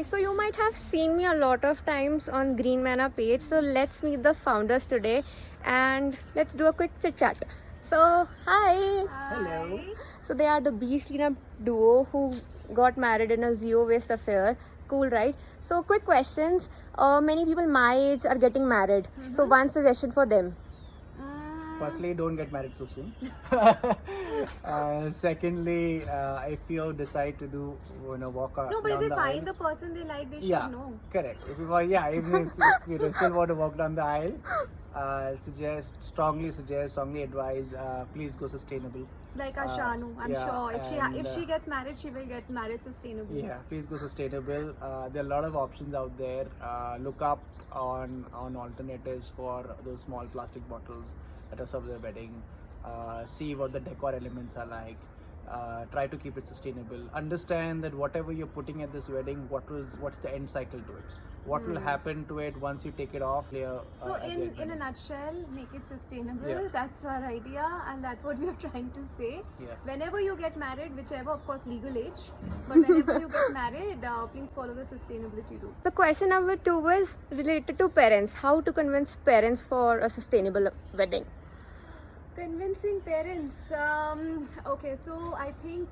Hi, so you might have seen me a lot of times on Greenmyna page. So let's meet the founders today and let's do a quick chit chat. So, hi. Hello. So they are the beast cleanup duo who got married in a zero waste affair. Cool, right? So quick questions. Many people my age are getting married. So one suggestion for them. Firstly, don't get married so soon. Secondly, if you decide to do, walk out. No, but if down they the find aisle, the person they like, they should yeah, know. correct. If you, even if you still want to walk down the aisle, strongly advise, please go sustainable. Like Ashanu, I'm yeah, sure if and, she gets married, she will get married sustainably. Yeah, please go sustainable. There are a lot of options out there. Look up on alternatives for those small plastic bottles that are served at a wedding. See what the decor elements are like. Try to keep it sustainable. Understand that whatever you're putting at this wedding, what's the end cycle to it? What will happen to it once you take it off? So in a nutshell, make it sustainable. Yeah. That's our idea, and that's what we are trying to say. Yeah. Whenever you get married, whichever, of course, legal age, but whenever you get married, please follow the sustainability route. The question number 2 was related to parents. How to convince parents for a sustainable wedding? Convincing parents. Okay, so I think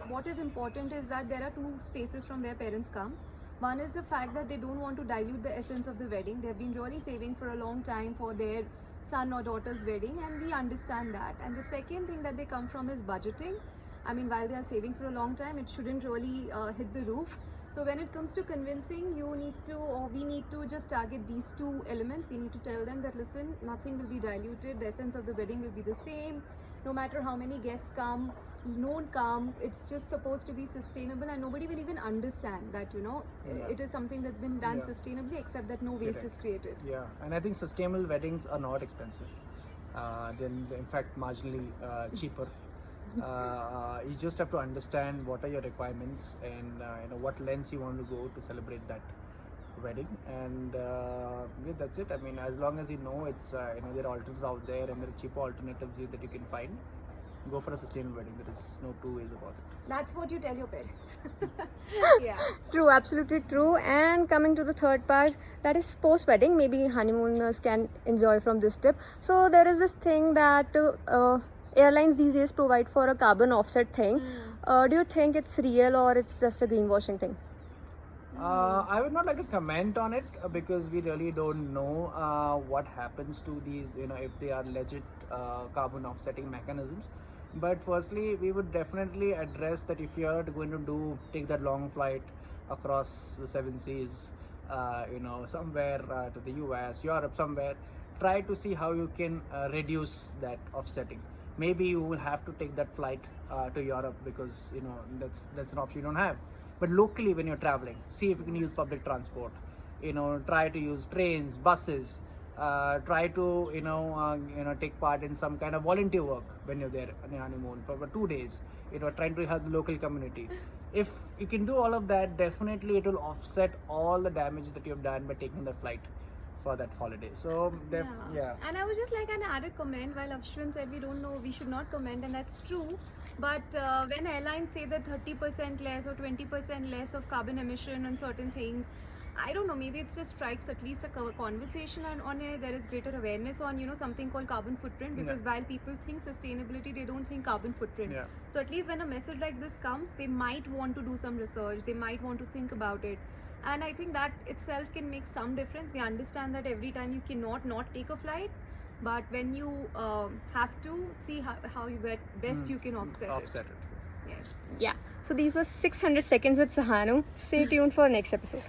what is important is that there are two spaces from where parents come. One is the fact that they don't want to dilute the essence of the wedding. They've been really saving for a long time for their son or daughter's wedding, and we understand that. And the second thing that they come from is budgeting. I mean, while they are saving for a long time, it shouldn't really hit the roof. So when it comes to convincing, we need to just target these two elements. We need to tell them that, listen, nothing will be diluted. The essence of the wedding will be the same. No matter how many guests come, don't come, it's just supposed to be sustainable, and nobody will even understand that, it is something that's been done sustainably, except that no waste is created. Yeah, and I think sustainable weddings are not expensive. Then, in fact, marginally cheaper. You just have to understand what are your requirements and what lengths you want to go to celebrate that wedding, and that's it. I mean, as long as you know it's there are alternatives out there and there are cheaper alternatives that you can find, go for a sustainable wedding. There is no two ways about it. That's what you tell your parents. Yeah. True, absolutely true. And coming to the third part, that is post wedding. Maybe honeymooners can enjoy from this tip. So there is this thing that airlines these days provide for a carbon offset thing. Do you think it's real or it's just a greenwashing thing? I would not like to comment on it because we really don't know what happens to these, if they are legit carbon offsetting mechanisms. But firstly, we would definitely address that if you are going to take that long flight across the seven seas, somewhere to the US, Europe, somewhere, try to see how you can reduce that offsetting. Maybe you will have to take that flight to Europe because that's an option you don't have. But locally, when you're traveling, see if you can use public transport. Try to use trains, buses. Try to take part in some kind of volunteer work when you're there on your honeymoon for 2 days. Trying to help the local community. If you can do all of that, definitely it will offset all the damage that you've done by taking the flight for that holiday. So yeah. And I was just like an added comment, while Ashwin said we don't know, we should not comment, and that's true. But when airlines say that 30% less or 20% less of carbon emission on certain things, I don't know, maybe it just strikes at least a conversation on it. There is greater awareness on something called carbon footprint, because while people think sustainability, they don't think carbon footprint. So at least when a message like this comes, they might want to do some research, they might want to think about it. And I think that itself can make some difference. We understand that every time you cannot not take a flight, but when you have to, see how you best you can offset it. it. Yes. Yeah. So these were 600 seconds with Sahanu. Stay tuned for next episode.